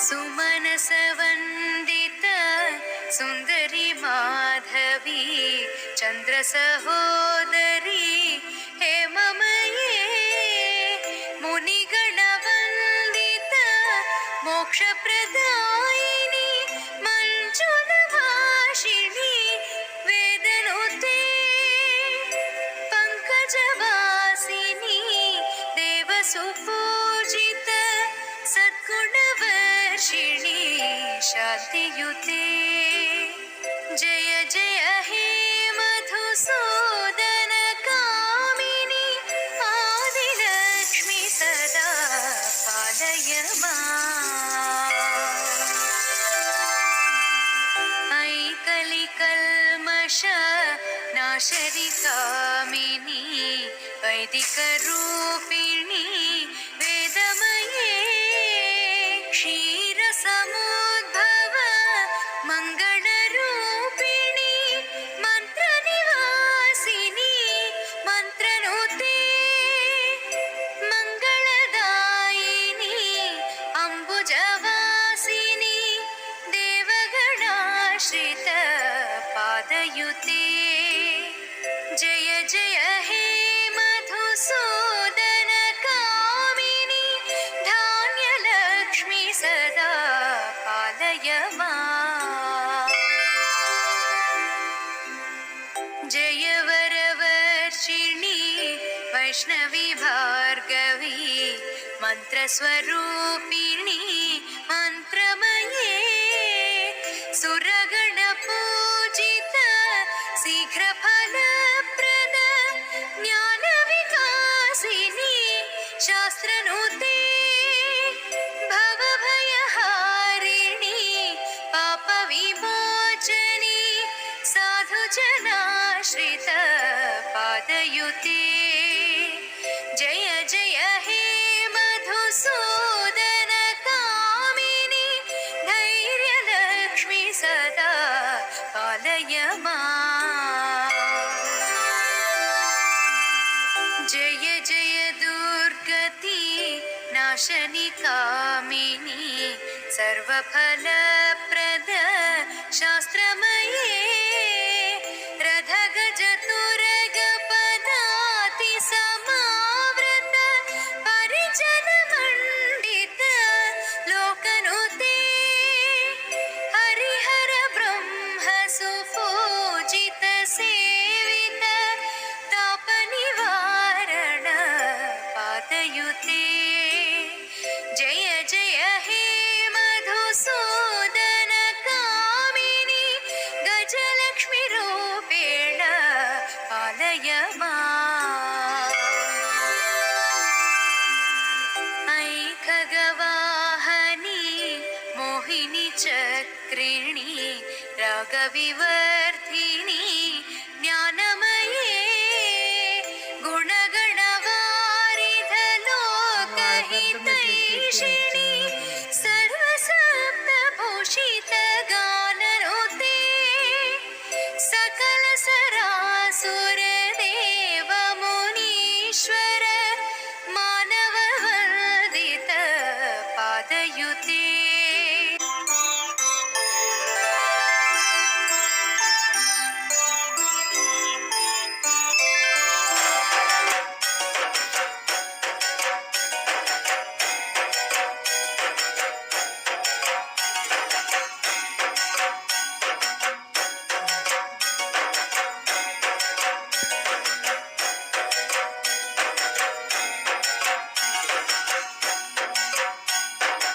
सुमनसवन्दित सुन्दरी माधवी चन्द्रसहोदरी हेममये मुनिगणवन्दित मोक्षप्रदायिनी मञ्जुलभाषिणी वेदनुते पङ्कजवासिनी देवसुपूजित सद्गुणवर्षिणी शान्तियुते जय जय हे मधुसूदन कामिनी आदिलक्ष्मी सदा पालय माम्। ऐ कलिकल्मष नाशरि कामिनी वैदिकरूपिणी वेदमये क्षीरसमुद्भव मङ्गलरूपिणी मन्त्रनिवासिनी मन्त्रनुते मङ्गलदायिनी अम्बुजवासिनी देवगणाश्रित पादयुते जय जय हे मधुसूदन कामिनी धान्यलक्ष्मी सदा पालय माम्। जय वरवर्षिणी वैष्णवी भार्गवी मन्त्रस्वरूपिणी मन्त्रमये सुरगणपूजित शीघ्रफलप्रद ज्ञानविकासिनी शास्त्रनुते भवभयहारिणी पापविमोचनी साधुजनाश्रित पादयुते जय जय हे मधुसूदन कामिनी धैर्यलक्ष्मी सदा पालय माम्। जय जय दुर्गति नाशनि कामिनी सर्वफलप्रद शास्त्रमये रथगजतुरगपदाति समावृत परिजनमण्डित लोकनुते हरिहर ब्रह्म सुपूजित सेवित तापनिवारण पादयुते जय जय हे मधुसूदन कामिनी गजलक्ष्मी रूपेण पालय माम्। ऐ खगवाहनी मोहिनी चक्रिणी रागविवर्धिनी